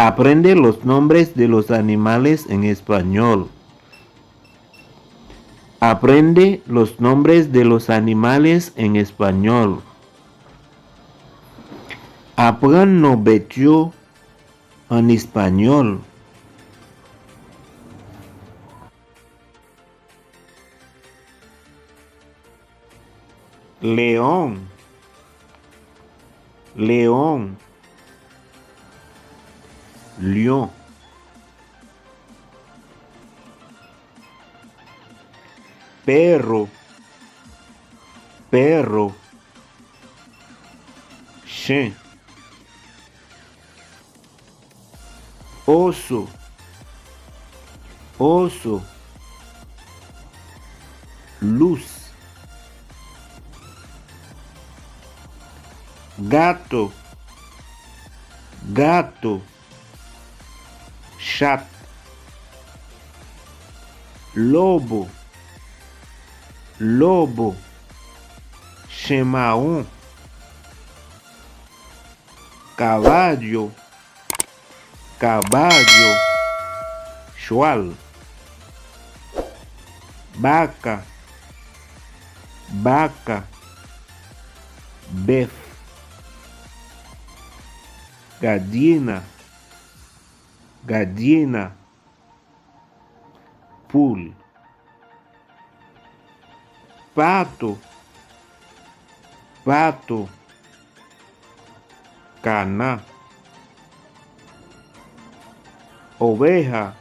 Aprende los nombres de los animales en español. Aprende los nombres de los animales en español. Aprendo en español. León, león, lion. Perro, perro, chien. Oso, oso, luz. Gato, gato, chat. Lobo, lobo, chimarrão. Caballo, caballo, cheval. Vaca, vaca, bœuf. Gallina, gallina, poule. Pato, pato, cana. Oveja,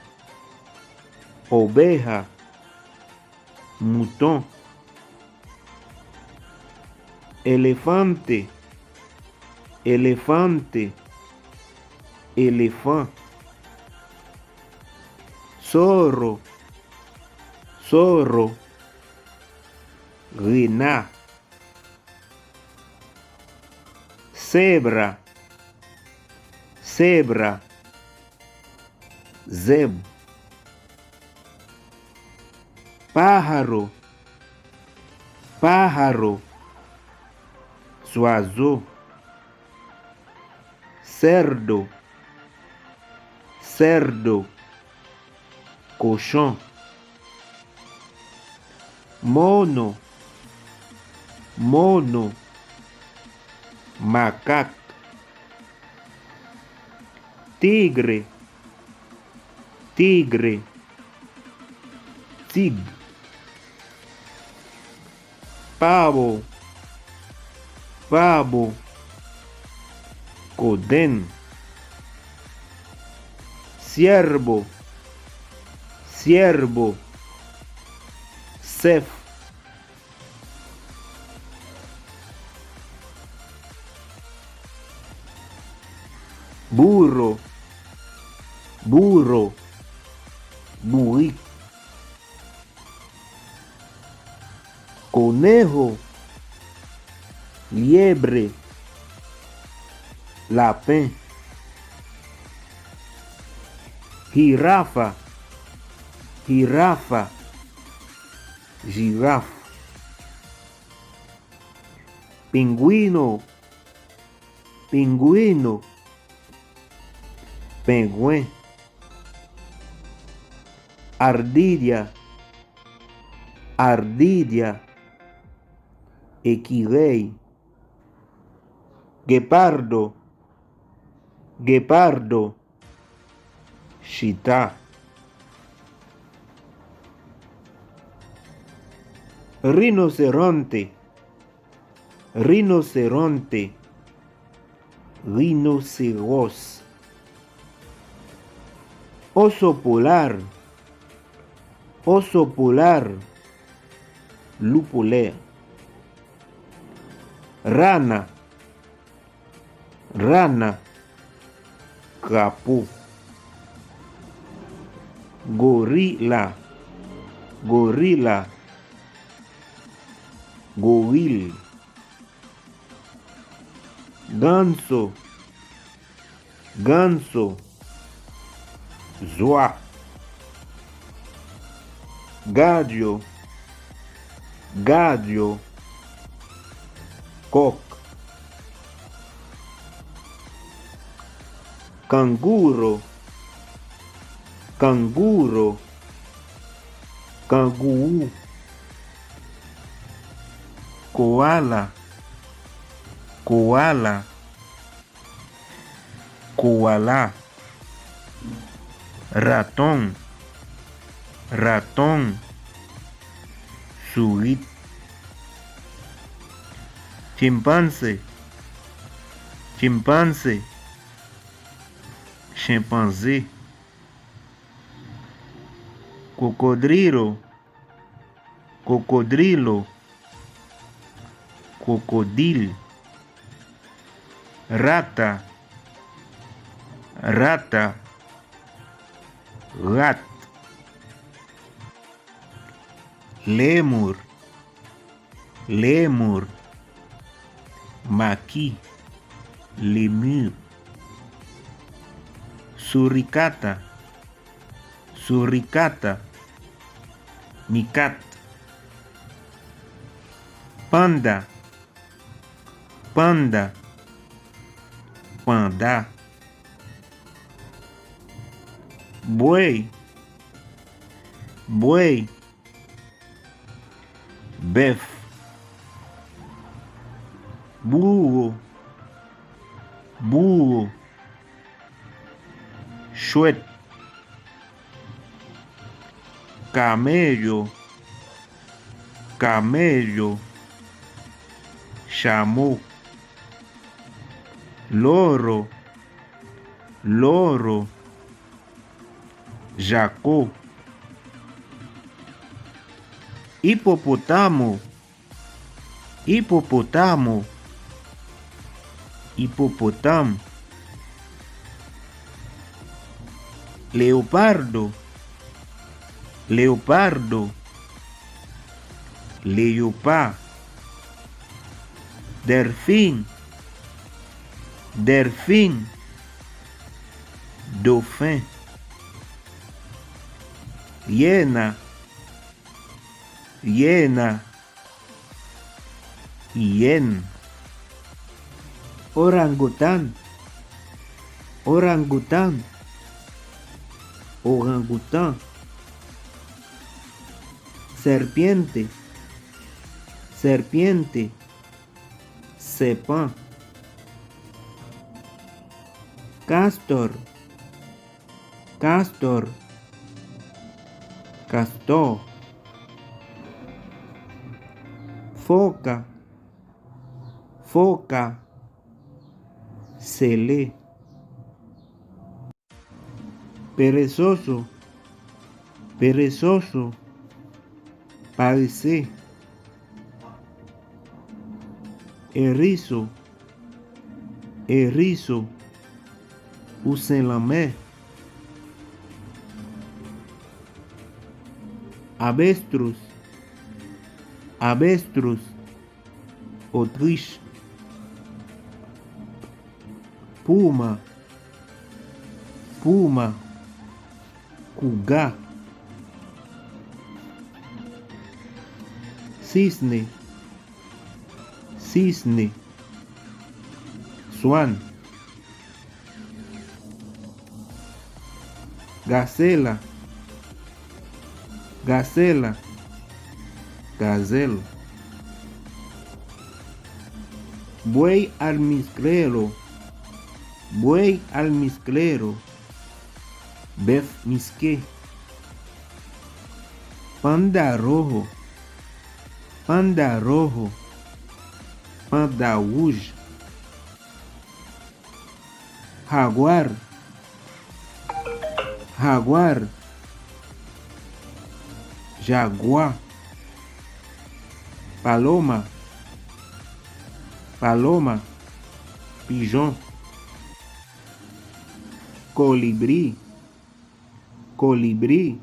oveja, mouton. Elefante, elefante, elefante. Zorro, zorro, renard. Cebra, cebra, zebra. Pájaro, pájaro, oiseau. Cerdo, cerdo, cochon. Mono, mono, macaco. Tigre, tigre, tigre. Pavo, pavo, codén. Ciervo, ciervo, cef. Burro, burro, burrico. Conejo, liebre, lapin. Jirafa, jirafa, girafa. Pingüino, pingüino, pingüín. Ardilla, ardilla, écureuil. Guepardo, guepardo, chita. Rinoceronte, rinoceronte, rinoceros. Oso polar, oso polar, loup polaire. Rana, rana, crapaud. Gorila, gorila, gorille. Ganso, ganso, zoa. Gallo, gallo, coq. canguro, canguro, canguru, koala, koala, koala, ratón, ratón, surit, chimpancé, chimpancé, chimpancé, cocodrilo, cocodrilo, cocodil, rata, rata, rat, lemur, lemur, maqui, lemur, suricata, suricata, micat, panda, panda, panda, buey, buey, bœuf, burro, burro, chouette, camello, camello, chameau, loro, loro, jaco, hipopótamo, hipopótamo, hipopótamo, leopardo, leopardo, leopard, delfín, delfín, dauphin, hiena, hiena, hien, orangután, orangután, orangután, serpiente, serpiente, serpent, castor, castor, castor, foca, foca, celé, perezoso, perezoso, parecer, erizo, erizo, usenlamé, avestruz, avestruz, autruche, puma, puma, cucá, cisne, cisne, swan, gacela, gacela, gazelle, buey almizclero, buey almizclero, bœuf misqué, panda rojo, panda rojo, panda rouge, jaguar, jaguar, jaguar, paloma, paloma, pigeon, colibrí, colibrí,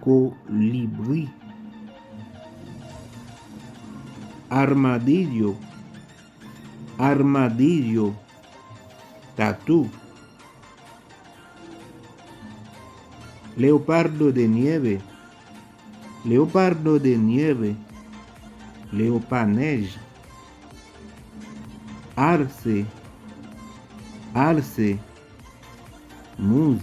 colibrí, armadillo, armadillo, tatu, leopardo de nieve, leopardo de nieve, leopard neige, arce, alce, mus,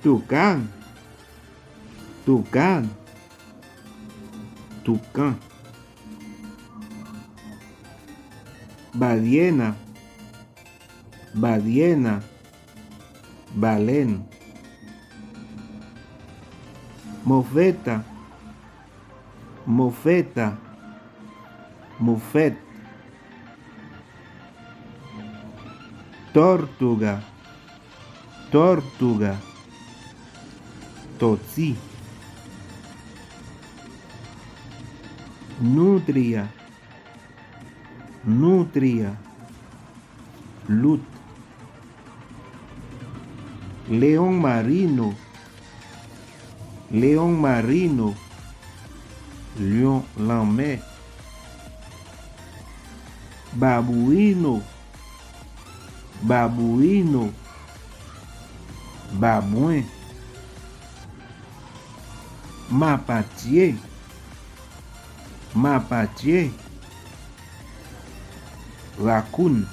tucán, tucán, tucán, ballena, ballena, balen, mofeta, mofeta, mofet, tortuga, tortuga, totsi, nutria, nutria, lut, león marino, león marino, lion lamé, babuino, babuino, babouin, mapache, mapache, raccoon,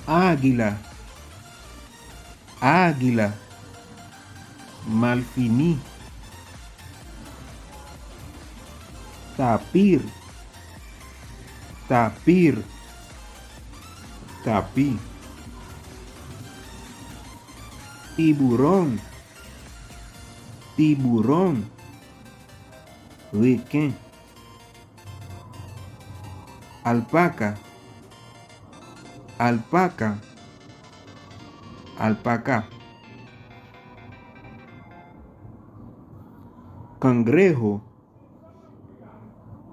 águila, águila, malfini, tapir, tapir, tapí, tiburón, tiburón, requin, alpaca, alpaca, alpaca, cangrejo,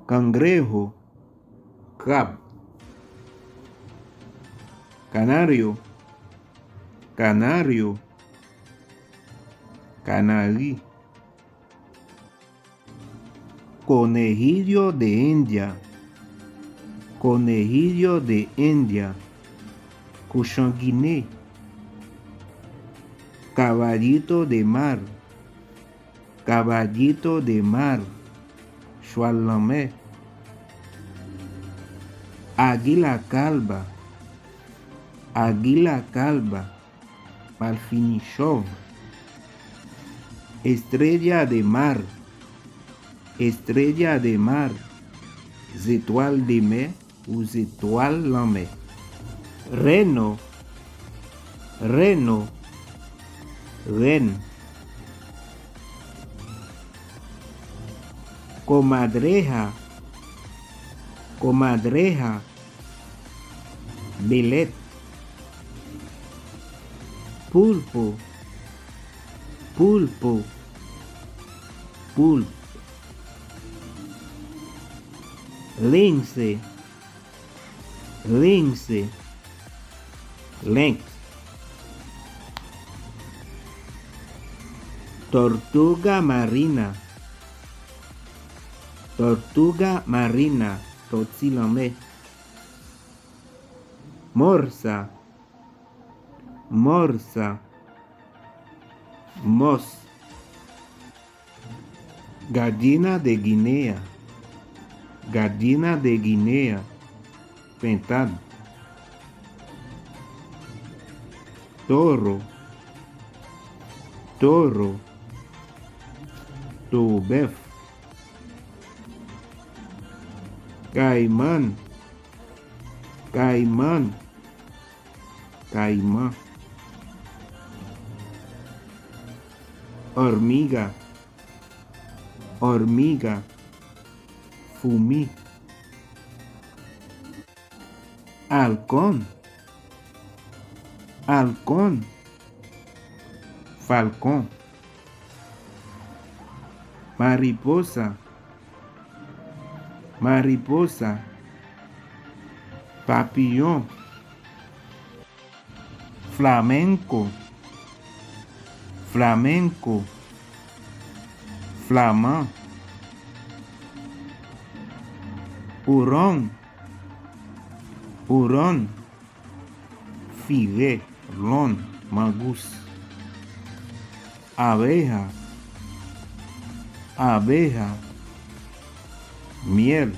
cangrejo, crab, canario, canario, canarí, conejillo de India, conejillo de India, cochonguiné, caballito de mar, caballito de mar, chualamé, águila calva, águila calva, malfinichov, estrella de mar, estrella de mar, étoile de mer ou étoile la mer, reno, reno, ren, comadreja, comadreja, belet, pulpo, pulpo, pulpo, lince, lince, lynx, tortuga marina, tortuga marina, totsilame, morsa, morsa, mos, gallina de Guinea, gallina de Guinea, pentado, toro, toro, tubef, caimán, caimán, caimán, hormiga, hormiga, fumí, halcón, halcón, falcón, mariposa, mariposa, papillón, flamenco, flamenco, flamand, hurón, hurón, filet, lon, magus, abeja, abeja, miel,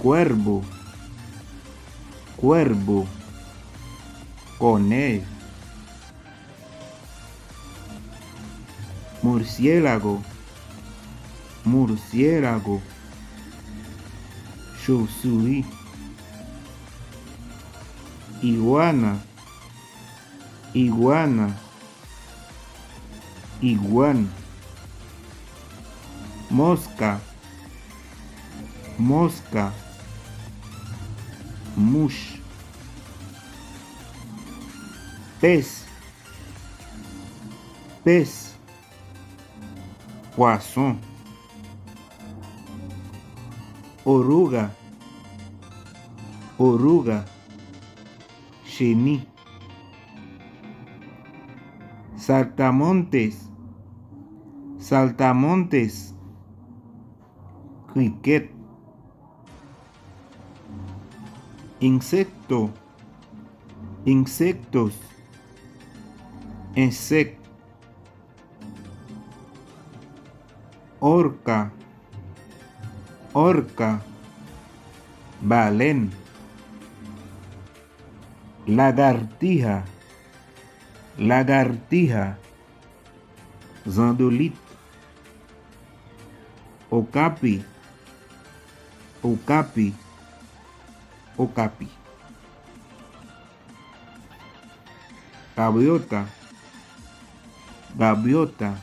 cuervo, cuervo, conejo, murciélago, murciélago, chauve-souris, iguana, iguana, iguana, mosca, mosca, mush, pez, pez, poisson, oruga, oruga, chenille, saltamontes, saltamontes, cricket, insecto, insectos, insect, orca, orca, baleine, lagartija, lagartija, zandolite, okapi, okapi, okapi, gaviota, gaviota,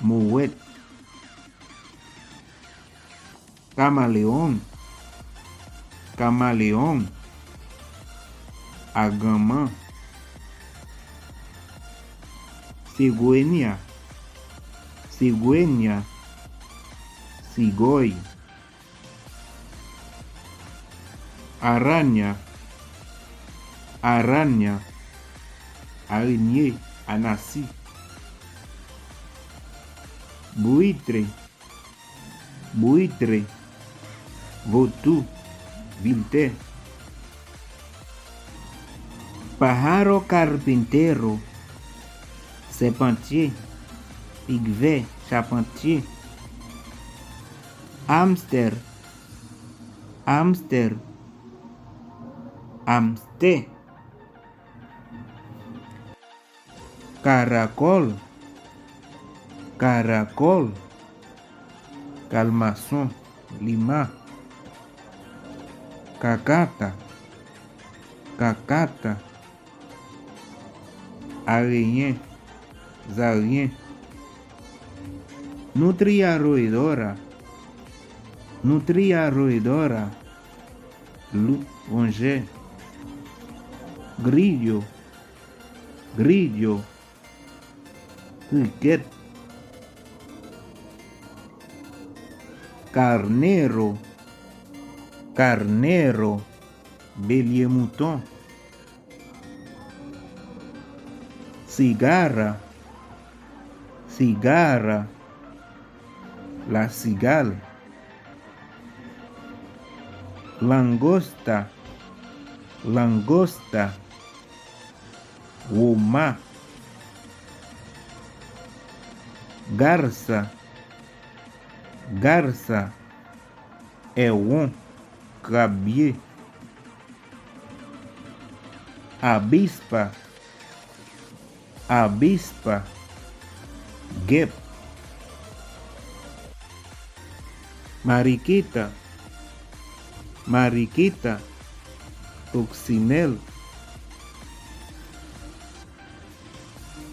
mouette, camaleón, camaleón, agama, cigüeña, cigüeña, cigoy, araña, araña, araignée, anasi, buitre, buitre, vautour, vilté, pájaro carpintero, serpentier, pigvet, charpentier, hamster, hamster, hamster, caracol, caracol, calmaçon, lima, cacata, cacata, araignée, zarien, nutria roedora, nutria roedora, loup rongeur, grillo, grillo, cricket, carnero, carnero, bélier mouton, cigarra, cigarra, la cigale, langosta, langosta, homard, garça, garça, éon, crabier, avispa, avispa, guêpe, mariquita, mariquita, coccinelle,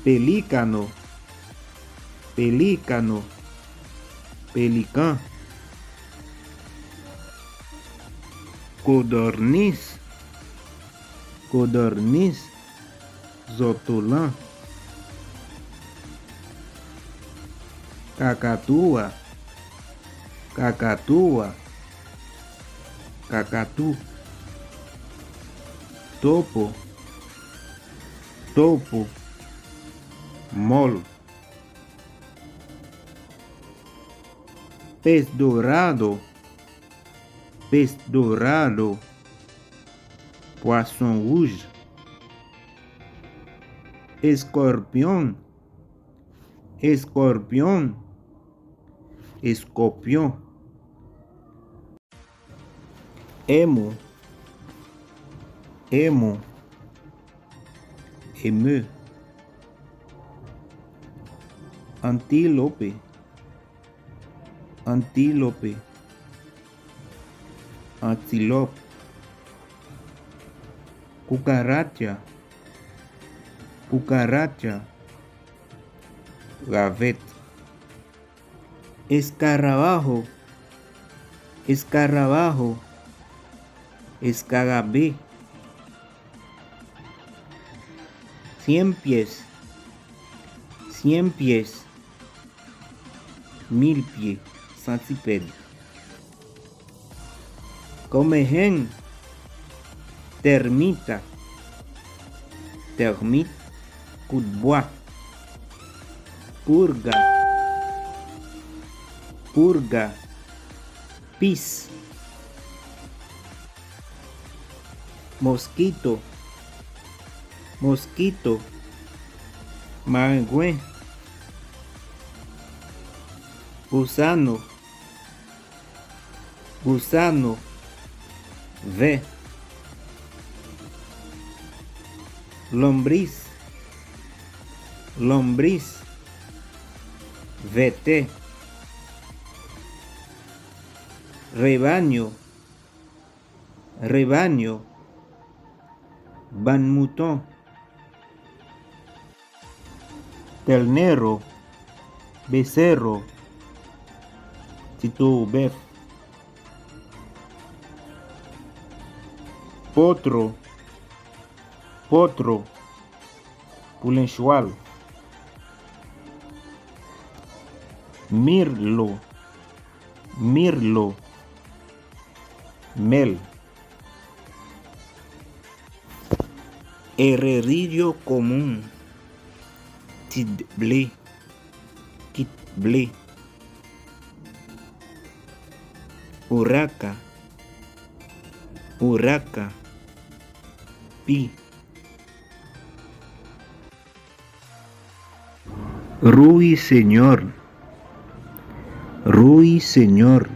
pelícano, pelícano, pélican, codorniz, codorniz, zotolã, cacatua, cacatua, cacatu, topo, topo, mol, pez dourado, poisson rouge, escorpião, escorpião, escorpião, emo, emo, émeu, antílope, antílope, antílope, cucaracha, cucaracha, gaveta, escarabajo, escarabajo, escarabé, 100 pies, 100 pies, 1000 pies, centipede, comején, termita, termite, coup de bois, purga, purga, pis, mosquito, mosquito, maringüen, gusano, gusano, ve, lombriz, lombriz, vete, rebaño, rebaño, van mouton, ternero, becerro, titubef, potro, potro, pulenchual, mirlo, mirlo, mel, herrerillo común, tidblé, kitblé, urraca, urraca, pi, ruiseñor, ruiseñor,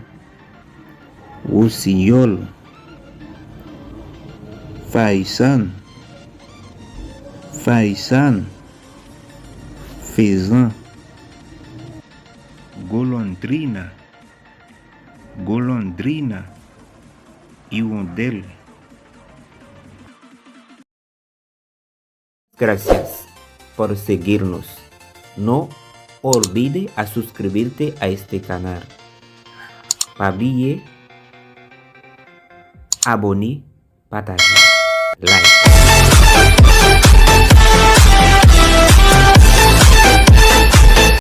usiol, faisán, faisán, faisan, golondrina, golondrina, hirondelle. Gracias por seguirnos. No olvide a suscribirte a este canal. Pabliye, abonné, partager, like.